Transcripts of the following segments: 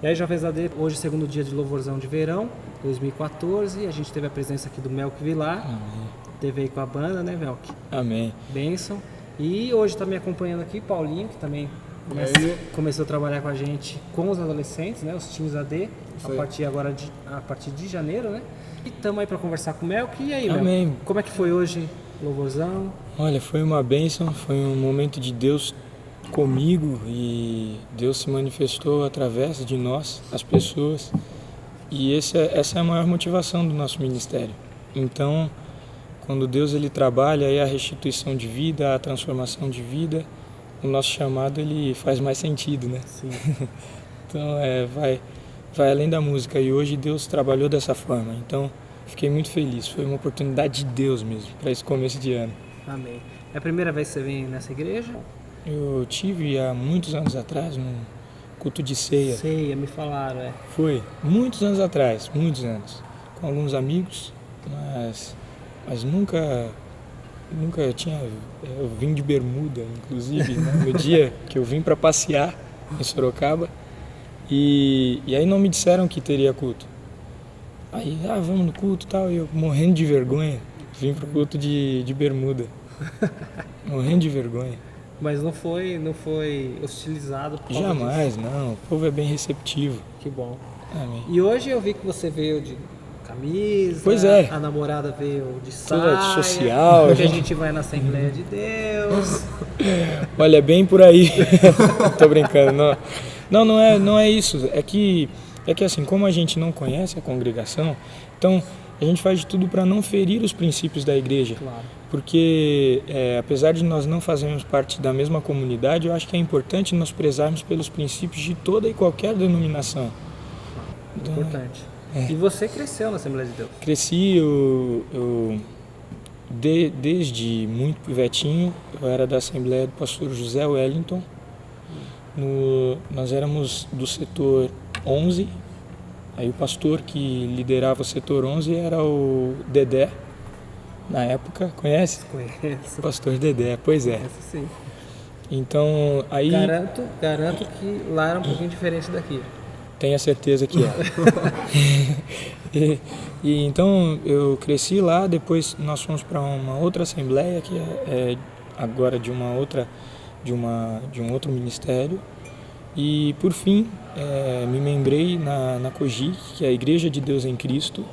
E aí, Jovens AD, hoje segundo dia de louvorzão de verão, 2014, a gente teve a presença aqui do Melk Vilar, Amém. teve aí com a banda, né, Melk? Amém. Bênção. E hoje está me acompanhando aqui Paulinho, que também começou a trabalhar com a gente com os adolescentes, né, os teens AD, a partir de janeiro, né? E estamos aí para conversar com o Melk. E aí, Amém. Melk, como é que foi hoje louvorzão? Olha, foi uma bênção, foi um momento de Deus comigo e Deus se manifestou através de nós, as pessoas, e essa é a maior motivação do nosso ministério. Então, quando Deus ele trabalha aí a restituição de vida, a transformação de vida, o nosso chamado ele faz mais sentido, né? Sim. Então, vai além da música, e hoje Deus trabalhou dessa forma, então fiquei muito feliz, foi uma oportunidade de Deus mesmo, para esse começo de ano. Amém. É a primeira vez que você vem nessa igreja? Eu tive há muitos anos atrás, num culto de ceia. Ceia, me falaram, é. Foi, muitos anos atrás, muitos anos, com alguns amigos, mas nunca tinha, eu vim de bermuda, inclusive, né, no dia que eu vim para passear em Sorocaba, e aí não me disseram que teria culto. Aí, vamos no culto e tal, e eu morrendo de vergonha, vim pro culto de bermuda, morrendo de vergonha. Mas não foi hostilizado por causa Jamais, disso. não, o povo é bem receptivo. Que bom. Amém. E hoje eu vi que você veio de camisa, Pois é. A namorada veio de Toda saia, social, porque a gente vai na Assembleia de Deus. Olha, é bem por aí. Tô brincando, não é isso. É que assim, como a gente não conhece a congregação, então a gente faz de tudo para não ferir os princípios da igreja. Claro. Porque apesar de nós não fazermos parte da mesma comunidade, eu acho que é importante nós prezarmos pelos princípios de toda e qualquer denominação. Então, Importante. E você cresceu na Assembleia de Deus? Cresci, desde muito pivetinho, eu era da Assembleia do pastor José Wellington. Nós éramos do setor 11, aí o pastor que liderava o setor 11 era o Dedé, na época, conhece? Conheço. Pastor Dedé, pois é. Conheço sim. Então, aí... Garanto que lá era um pouquinho diferente daqui. Tenho a certeza que é. e então eu cresci lá, depois nós fomos para uma outra assembleia que é agora de um outro ministério, e por fim me membrei na COGIC, que é a Igreja de Deus em Cristo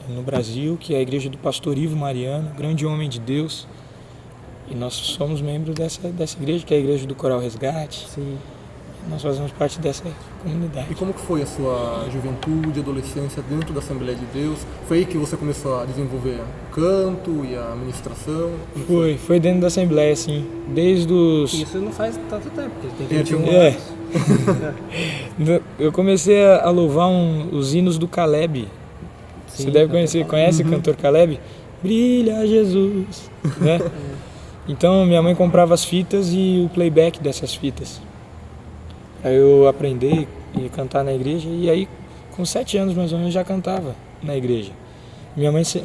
no Brasil, que é a igreja do pastor Ivo Mariano, grande homem de Deus, e nós somos membros dessa igreja, que é a igreja do Coral Resgate. Sim. Nós fazemos parte dessa comunidade. E como que foi a sua juventude, adolescência dentro da Assembleia de Deus? Foi aí que você começou a desenvolver o canto e a ministração? Foi dentro da Assembleia, sim. Desde os... Isso não faz tanto tempo, porque tem 21 É. anos. Eu comecei a louvar os hinos do Caleb. Sim, Você deve conhecer, conhece o cantor Caleb? Brilha Jesus, né? Então minha mãe comprava as fitas e o playback dessas fitas. Aí eu aprendi a cantar na igreja, e aí com 7 anos mais ou menos já cantava na igreja.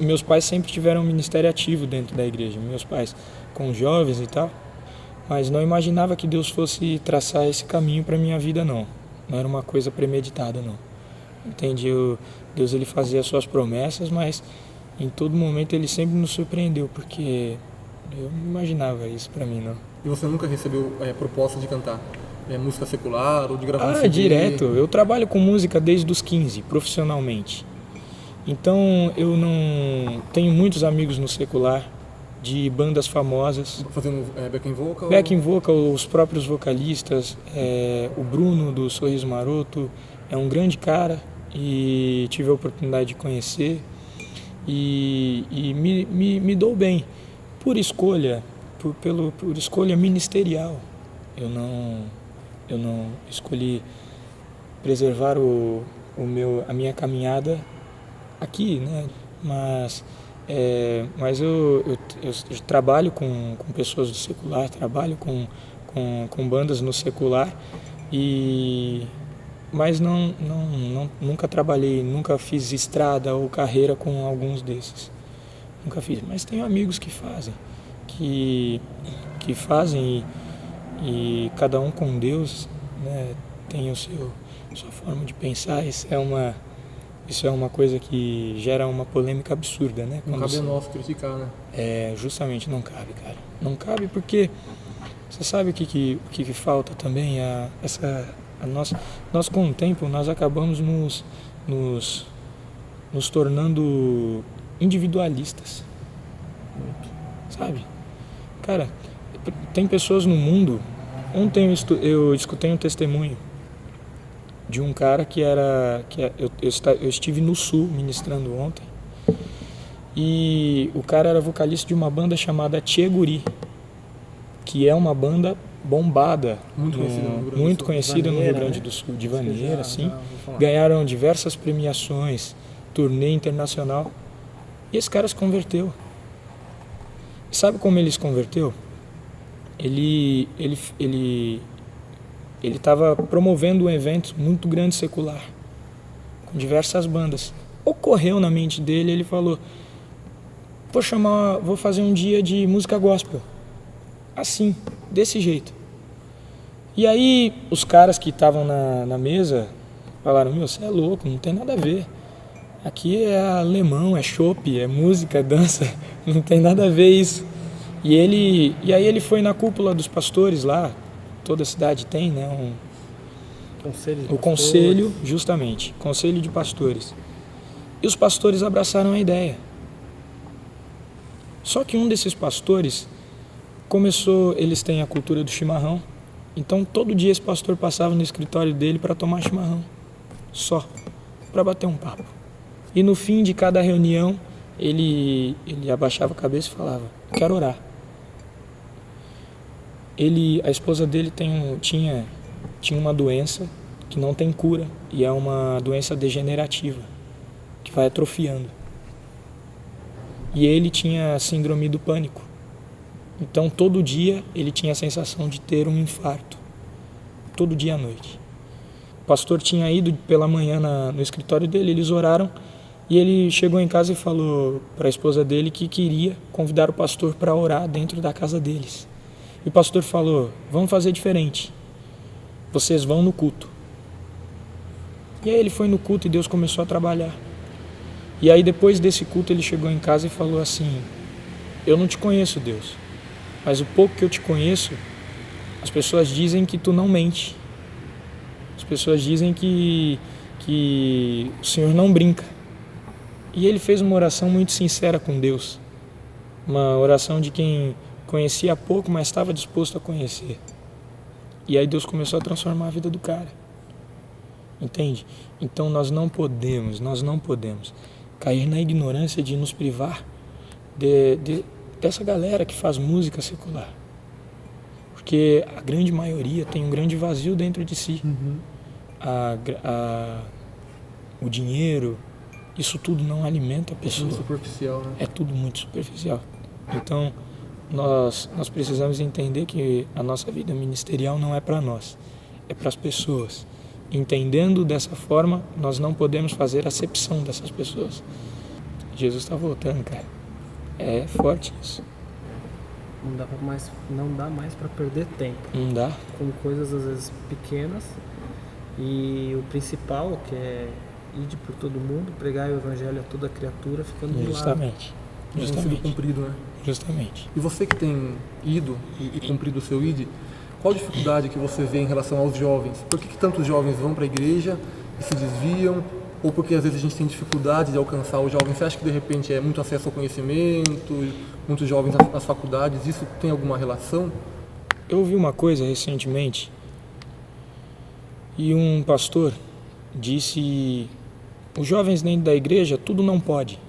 Meus pais sempre tiveram um ministério ativo dentro da igreja, meus pais com jovens e tal, mas não imaginava que Deus fosse traçar esse caminho para minha vida, não era uma coisa premeditada, não. Entende? Deus ele fazia as suas promessas, mas em todo momento ele sempre nos surpreendeu, porque eu não imaginava isso para mim, não. E você nunca recebeu proposta de cantar música secular ou de gravar CD? Direto. Eu trabalho com música desde os 15, profissionalmente. Então eu não tenho muitos amigos no secular, de bandas famosas. Fazendo backing vocal? Backing vocal, os próprios vocalistas, o Bruno do Sorriso Maroto é um grande cara e tive a oportunidade de conhecer e me dou bem por escolha, por escolha ministerial. Eu não escolhi preservar a minha caminhada aqui, né? Mas eu trabalho com pessoas do secular, trabalho com bandas no secular, mas nunca trabalhei, nunca fiz estrada ou carreira com alguns desses. Nunca fiz, mas tenho amigos que fazem, e cada um com Deus, né, tem o sua forma de pensar, isso é uma coisa que gera uma polêmica absurda, né? Não cabe a nós criticar, né? Justamente não cabe, cara. Não cabe porque você sabe o que falta também? Nós com o tempo, nós acabamos nos tornando individualistas. Sabe? Cara, tem pessoas no mundo. Ontem eu escutei um testemunho de um cara eu estive no Sul ministrando ontem, e o cara era vocalista de uma banda chamada Tchê Guri, que é uma banda bombada, muito conhecida no Rio Grande do Sul, de Vaneira, assim. Ganharam diversas premiações, turnê internacional, e esse cara se converteu. E sabe como ele se converteu? Ele estava promovendo um evento muito grande secular, com diversas bandas. Ocorreu na mente dele, ele falou: vou fazer um dia de música gospel. Assim, desse jeito. E aí os caras que estavam na mesa falaram: meu, você é louco, não tem nada a ver. Aqui é alemão, é chopp, é música, é dança, não tem nada a ver isso. E aí ele foi na cúpula dos pastores lá, toda a cidade tem, né? O conselho, justamente, conselho de pastores. E os pastores abraçaram a ideia. Só que um desses pastores eles têm a cultura do chimarrão, então todo dia esse pastor passava no escritório dele para tomar chimarrão, só, para bater um papo. E no fim de cada reunião, ele abaixava a cabeça e falava: quero orar. A esposa dele tinha uma doença que não tem cura, e é uma doença degenerativa, que vai atrofiando. E ele tinha síndrome do pânico. Então todo dia ele tinha a sensação de ter um infarto, todo dia à noite. O pastor tinha ido pela manhã no escritório dele, eles oraram, e ele chegou em casa e falou para a esposa dele que queria convidar o pastor para orar dentro da casa deles. E o pastor falou: vamos fazer diferente, vocês vão no culto. E aí ele foi no culto e Deus começou a trabalhar. E aí depois desse culto ele chegou em casa e falou assim: eu não te conheço, Deus, mas o pouco que eu te conheço, as pessoas dizem que tu não mente. As pessoas dizem que o Senhor não brinca. E ele fez uma oração muito sincera com Deus. Uma oração de quem conhecia pouco, mas estava disposto a conhecer. E aí Deus começou a transformar a vida do cara. Entende? Então nós não podemos cair na ignorância de nos privar dessa galera que faz música secular. Porque a grande maioria tem um grande vazio dentro de si. O dinheiro, isso tudo não alimenta a pessoa. É muito superficial, né? É tudo muito superficial. Então, nós precisamos entender que a nossa vida ministerial não é para nós, é para as pessoas. Entendendo dessa forma, nós não podemos fazer acepção dessas pessoas. Jesus está voltando, cara. É forte isso. Não dá mais para perder tempo. Não dá. Com coisas às vezes pequenas. E o principal, que é ir por todo mundo, pregar o evangelho a toda criatura, ficando de lado. Justamente. Tem sido cumprido, né? Justamente. E você que tem ido e cumprido o seu ID, qual a dificuldade que você vê em relação aos jovens? Por que tantos jovens vão para a igreja e se desviam? Ou porque às vezes a gente tem dificuldade de alcançar os jovens? Você acha que de repente é muito acesso ao conhecimento, muitos jovens nas faculdades, isso tem alguma relação? Eu ouvi uma coisa recentemente e um pastor disse: os jovens dentro da igreja tudo não pode.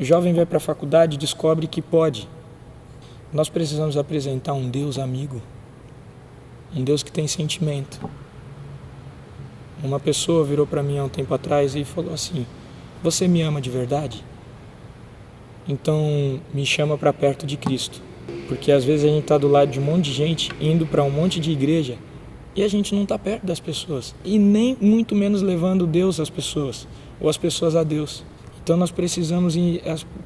O jovem vai para a faculdade e descobre que pode. Nós precisamos apresentar um Deus amigo, um Deus que tem sentimento. Uma pessoa virou para mim há um tempo atrás e falou assim: você me ama de verdade? Então me chama para perto de Cristo. Porque às vezes a gente está do lado de um monte de gente, indo para um monte de igreja, e a gente não está perto das pessoas. E nem muito menos levando Deus às pessoas, ou as pessoas a Deus. Então nós precisamos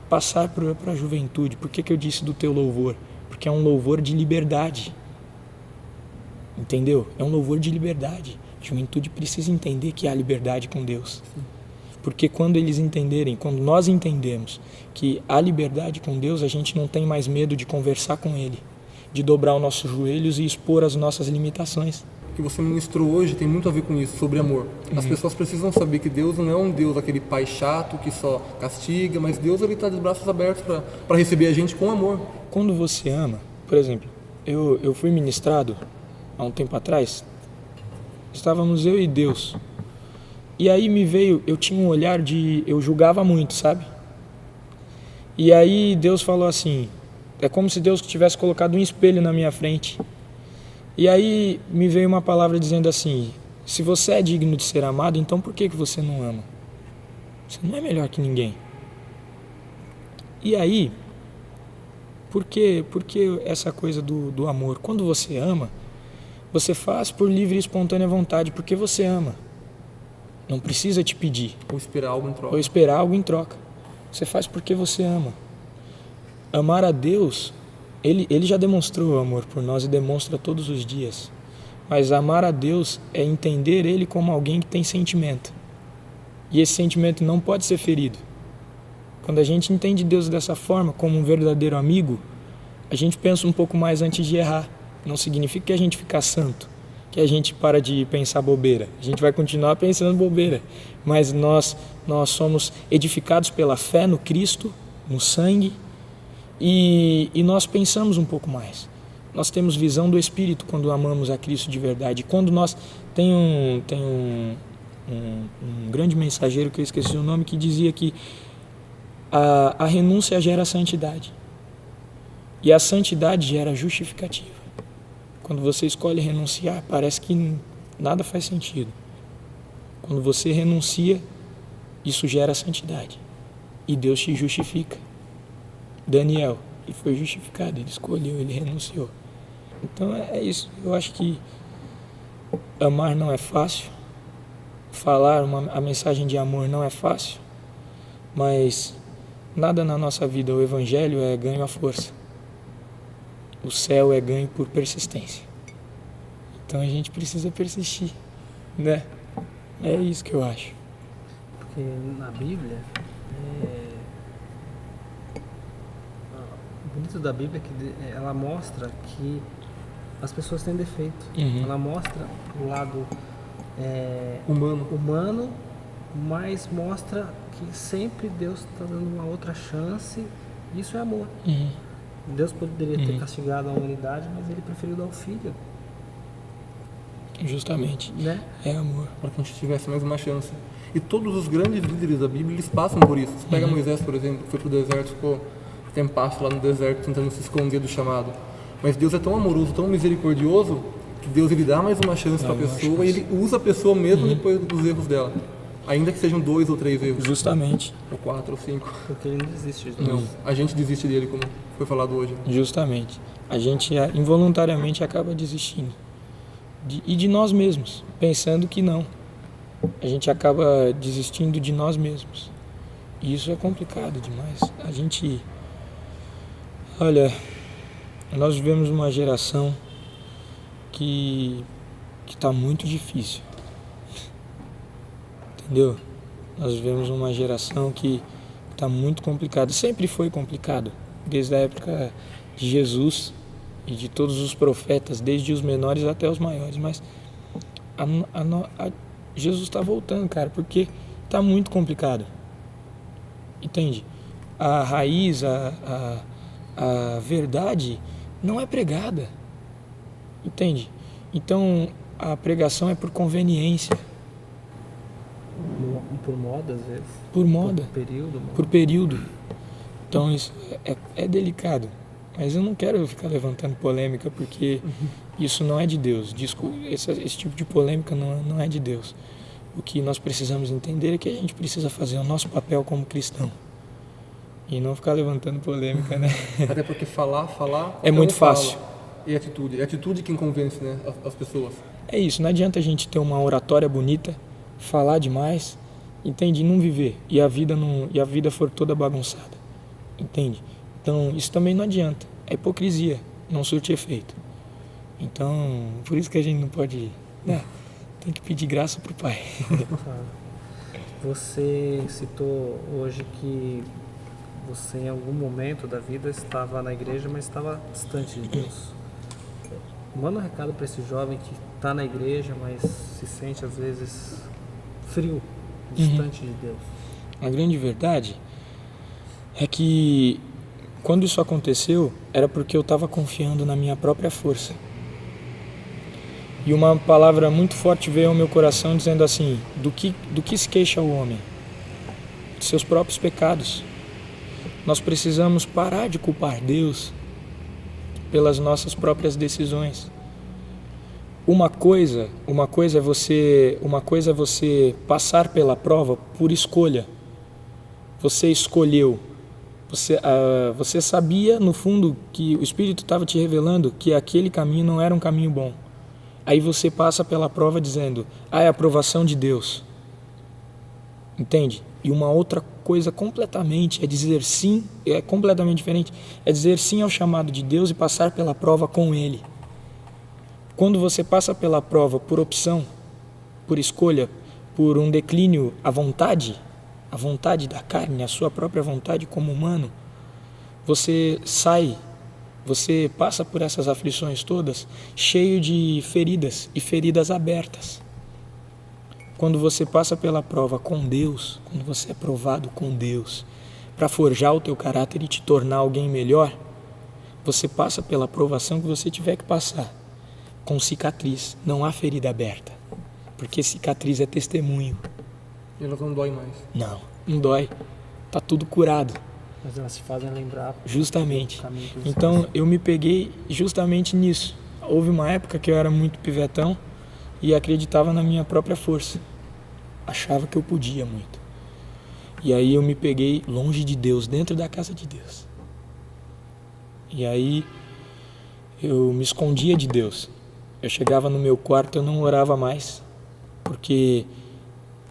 passar para a juventude. Por que eu disse do teu louvor? Porque é um louvor de liberdade. Entendeu? É um louvor de liberdade. A juventude precisa entender que há liberdade com Deus. Porque quando eles entenderem, quando nós entendemos que há liberdade com Deus, a gente não tem mais medo de conversar com Ele, de dobrar os nossos joelhos e expor as nossas limitações. O que você ministrou hoje tem muito a ver com isso, sobre amor. As pessoas precisam saber que Deus não é um Deus, aquele pai chato que só castiga, mas Deus está de braços abertos para receber a gente com amor. Quando você ama, por exemplo, eu fui ministrado há um tempo atrás, estávamos eu e Deus. E aí me veio, eu tinha um olhar eu julgava muito, sabe? E aí Deus falou assim, é como se Deus tivesse colocado um espelho na minha frente. E aí me veio uma palavra dizendo assim, se você é digno de ser amado, então por que você não ama? Você não é melhor que ninguém. E aí, por que essa coisa do amor? Quando você ama, você faz por livre e espontânea vontade, porque você ama. Não precisa te pedir. Ou esperar algo em troca. Ou esperar algo em troca. Você faz porque você ama. Amar a Deus, Ele já demonstrou o amor por nós e demonstra todos os dias. Mas amar a Deus é entender Ele como alguém que tem sentimento. E esse sentimento não pode ser ferido. Quando a gente entende Deus dessa forma, como um verdadeiro amigo, a gente pensa um pouco mais antes de errar. Não significa que a gente fica santo, que a gente para de pensar bobeira. A gente vai continuar pensando bobeira, mas nós somos edificados pela fé no Cristo, no sangue, e nós pensamos um pouco mais. Nós temos visão do Espírito quando amamos a Cristo de verdade. Quando nós tem um grande mensageiro que eu esqueci o nome que dizia que a renúncia gera santidade e a santidade gera justificativa. Quando você escolhe renunciar, parece que nada faz sentido. Quando você renuncia, isso gera santidade. E Deus te justifica. Daniel, ele foi justificado, ele escolheu, ele renunciou. Então é isso. Eu acho que amar não é fácil. Falar a mensagem de amor não é fácil. Mas nada na nossa vida, o Evangelho é ganho à força. O céu é ganho por persistência. Então a gente precisa persistir, né? É isso que eu acho. Porque na Bíblia, o bonito da Bíblia é que ela mostra que as pessoas têm defeito. Ela mostra o lado humano, mas mostra que sempre Deus está dando uma outra chance. Isso é amor. Deus poderia ter castigado a humanidade, mas ele preferiu dar o filho. Justamente. Né? É amor. Para que a gente tivesse mais uma chance. E todos os grandes líderes da Bíblia, eles passam por isso. Você pega Moisés, por exemplo, foi pro deserto, ficou tempasso lá no deserto, tentando se esconder do chamado. Mas Deus é tão amoroso, tão misericordioso, que Deus ele dá mais uma chance para a pessoa e ele usa a pessoa mesmo depois dos erros dela. Ainda que sejam 2 ou 3 erros. Justamente. Ou 4 ou 5. Porque ele não desiste. Não, a gente desiste dele, como foi falado hoje. Justamente. A gente involuntariamente acaba desistindo. E de nós mesmos, pensando que não. A gente acaba desistindo de nós mesmos. E isso é complicado demais. A gente... Olha, nós vivemos uma geração que está muito difícil. Entendeu? Nós vivemos uma geração que está muito complicada. Sempre foi complicado, desde a época de Jesus e de todos os profetas, desde os menores até os maiores. Mas Jesus está voltando, cara, porque está muito complicado. Entende? A raiz, a verdade não é pregada. Entende? Então a pregação é por conveniência. Por moda, às vezes. Por moda. Por período. Então isso é delicado. Mas eu não quero ficar levantando polêmica porque isso não é de Deus. Esse tipo de polêmica não é de Deus. O que nós precisamos entender é que a gente precisa fazer o nosso papel como cristão. E não ficar levantando polêmica, né? Até porque falar é muito fácil. E atitude. É atitude quem convence, né, as pessoas. É isso. Não adianta a gente ter uma oratória bonita, falar demais, entende? E não viver. E a vida for toda bagunçada. Entende? Então, isso também não adianta. É hipocrisia. Não surte efeito. Então, por isso que a gente não pode, né, tem que pedir graça pro Pai. Você citou hoje que você em algum momento da vida estava na igreja, mas estava distante de Deus. Manda um recado para esse jovem que está na igreja, mas se sente às vezes frio, distante de Deus. A grande verdade é que quando isso aconteceu, era porque eu estava confiando na minha própria força. E uma palavra muito forte veio ao meu coração dizendo assim, do que se queixa o homem? De seus próprios pecados. Nós precisamos parar de culpar Deus pelas nossas próprias decisões. Uma coisa é você passar pela prova por escolha. Você escolheu. Você sabia no fundo que o Espírito estava te revelando que aquele caminho não era um caminho bom. Aí você passa pela prova dizendo, é a aprovação de Deus. Entende? E uma outra coisa completamente é dizer sim, é completamente diferente, é dizer sim ao chamado de Deus e passar pela prova com Ele. Quando você passa pela prova por opção, por escolha, por um declínio à vontade da carne, a sua própria vontade como humano, você passa por essas aflições todas cheio de feridas e feridas abertas. Quando você passa pela prova com Deus, quando você é provado com Deus, para forjar o teu caráter e te tornar alguém melhor, você passa pela provação que você tiver que passar, com cicatriz, não há ferida aberta, porque cicatriz é testemunho. E elas não doem mais. Não dói, tá tudo curado. Mas elas se fazem lembrar justamente. do caminho que você Então eu me peguei justamente nisso. Houve uma época que eu era muito pivetão e acreditava na minha própria força. Achava que eu podia muito. E aí eu me peguei longe de Deus, dentro da casa de Deus. E aí eu me escondia de Deus. Eu chegava no meu quarto, eu não orava mais, porque,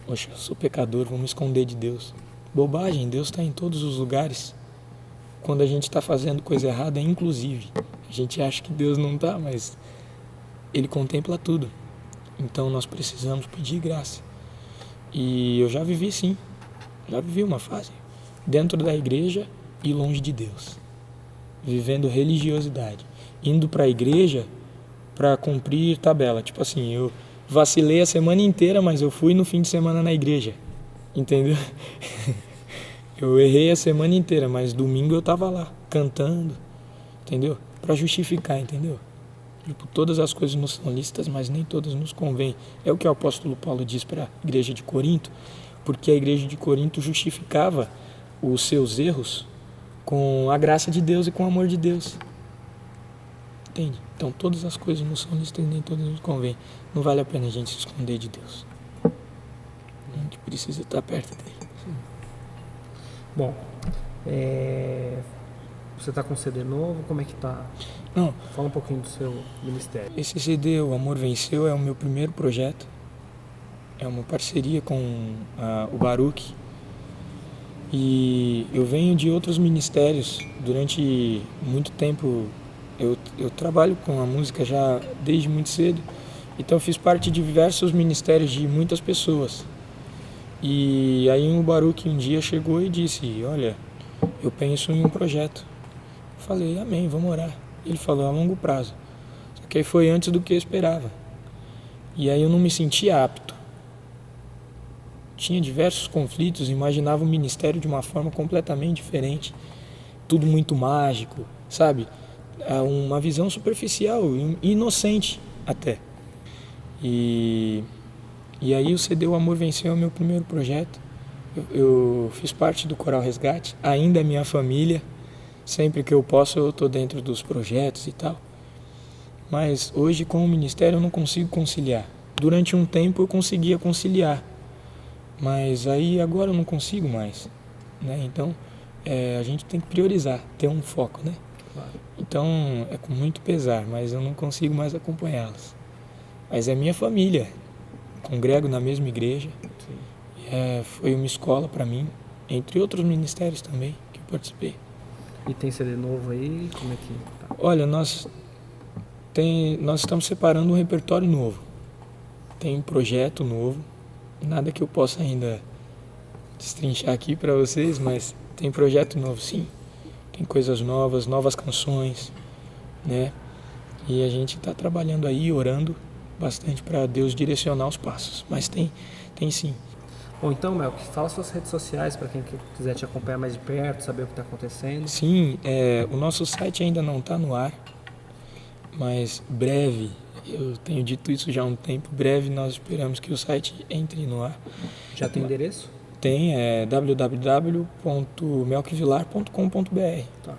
poxa, eu sou pecador, vou me esconder de Deus. Bobagem, Deus está em todos os lugares. Quando a gente está fazendo coisa errada, inclusive. A gente acha que Deus não está, mas Ele contempla tudo. Então nós precisamos pedir graça. E eu já vivi sim, já vivi uma fase dentro da igreja e longe de Deus. Vivendo religiosidade. Indo para a igreja para cumprir tabela. Tipo assim, eu vacilei a semana inteira, mas eu fui no fim de semana na igreja. Entendeu? Eu errei a semana inteira, mas domingo eu estava lá, cantando. Entendeu? Para justificar, entendeu? Tipo, todas as coisas nos são lícitas, mas nem todas nos convêm. É o que o apóstolo Paulo diz para a igreja de Corinto, porque a igreja de Corinto justificava os seus erros com a graça de Deus e com o amor de Deus. Entende? Então todas as coisas nos são lícitas e nem todas nos convêm. Não vale a pena a gente se esconder de Deus. A gente precisa estar perto dele. Bom, você está com um CD novo? Como é que tá? Não. Fala um pouquinho do seu ministério. Esse CD, O Amor Venceu, é o meu primeiro projeto. É uma parceria com o Baruch. E eu venho de outros ministérios. Durante muito tempo eu trabalho com a música já desde muito cedo. Então eu fiz parte de diversos ministérios de muitas pessoas. E aí o Baruch um dia chegou e disse, olha, eu penso em um projeto. Eu falei, amém, vamos orar. Ele falou, a longo prazo. Só que aí foi antes do que eu esperava. E aí eu não me sentia apto. Tinha diversos conflitos, imaginava o ministério de uma forma completamente diferente. Tudo muito mágico, sabe? Uma visão superficial, inocente até. E aí o CD O Amor Venceu é o meu primeiro projeto. Eu fiz parte do Coral Resgate, ainda é minha família. Sempre que eu posso eu estou dentro dos projetos e tal. Mas hoje com o ministério eu não consigo conciliar. Durante um tempo eu conseguia conciliar. Mas aí agora eu não consigo mais. Né? Então a gente tem que priorizar, ter um foco. Né? Claro. Então é com muito pesar, mas eu não consigo mais acompanhá-los. Mas é minha família. Congrego na mesma igreja. Foi uma escola para mim, entre outros ministérios também que eu participei. E tem CD novo aí? Como é que tá? Olha, nós estamos separando um repertório novo. tem um projeto novo, nada que eu possa ainda destrinchar aqui para vocês, mas tem projeto novo sim, tem coisas novas, novas canções, né? E a gente está trabalhando aí, orando bastante para Deus direcionar os passos, mas tem sim. Bom, então, Melk, fala suas redes sociais para quem quiser te acompanhar mais de perto, saber o que está acontecendo. Sim, o nosso site ainda não está no ar, mas breve, eu tenho dito isso já há um tempo, breve nós esperamos que o site entre no ar. Já tem endereço? Tem, www.melkvilar.com.br. Tá.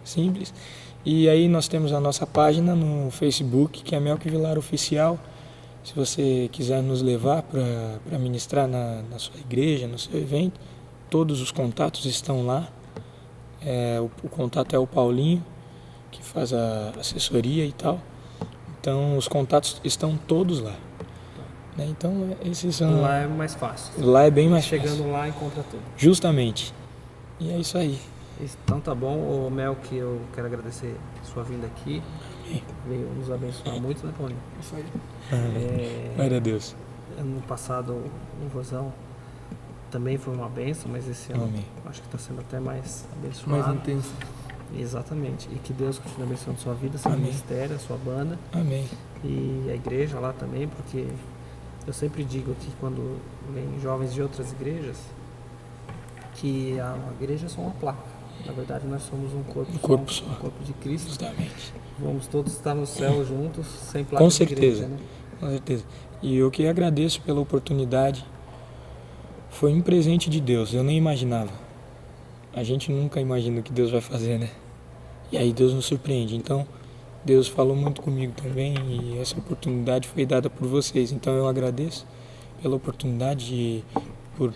Simples. E aí nós temos a nossa página no Facebook, que é Melk Vilar Oficial. Se você quiser nos levar para ministrar na sua igreja, no seu evento, todos os contatos estão lá. O contato é o Paulinho, que faz a assessoria e tal. Então os contatos estão todos lá. Né? Então esses são... Lá é mais fácil. Lá é bem mais Chegando fácil. lá, encontra tudo. Justamente. E é isso aí. Então tá bom, ô Melk, eu quero agradecer a sua vinda aqui. Veio nos abençoar muito, né, Paulinho? Isso aí. Glória a Deus. Ano passado o Rosão também foi uma bênção, mas esse ano Amém. acho que está sendo até mais abençoado. Mais intenso. Exatamente. E que Deus continue abençoando a sua vida, seu Amém. ministério, a sua banda Amém. e a igreja lá também, porque eu sempre digo aqui quando vem jovens de outras igrejas que a igreja é só uma placa. Na verdade, nós somos um corpo só, um corpo de Cristo. Justamente. Vamos todos estar no céu juntos, sem placa Com de certeza. igreja, né? Com certeza. E eu que agradeço pela oportunidade. Foi um presente de Deus, eu nem imaginava. A gente nunca imagina o que Deus vai fazer, né? E aí Deus nos surpreende. Então, Deus falou muito comigo também e essa oportunidade foi dada por vocês. Então eu agradeço pela oportunidade por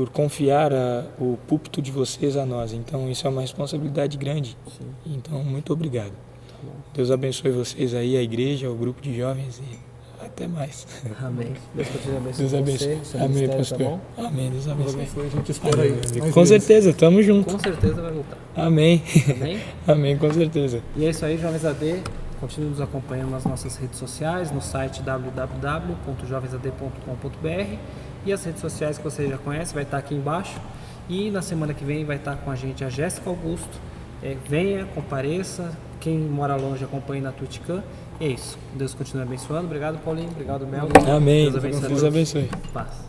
confiar o púlpito de vocês a nós. Então isso é uma responsabilidade grande. Sim. Então muito obrigado. Tá bom. Deus abençoe vocês aí, a igreja, o grupo de jovens e até mais. Amém. Deus continue Deus abençoando abençoe. você, seu Amém, ministério, pastor. tá bom? Amém, Deus Deus abençoe. abençoe, a gente espera aí. Amém. mais Com vezes. certeza, tamo junto. Com certeza vai voltar. Amém. Amém? Amém, com certeza. E é isso aí, Jovens AD. Continue nos acompanhando nas nossas redes sociais, no site www.jovensad.com.br e as redes sociais que você já conhece, vai estar aqui embaixo. E na semana que vem vai estar com a gente a Jéssica Augusto. Venha, compareça. Quem mora longe acompanhe na Twitchcam. E é isso. Deus continue abençoando. Obrigado, Paulinho. Obrigado, Mel. Amém. Deus abençoe. Deus abençoe. Paz.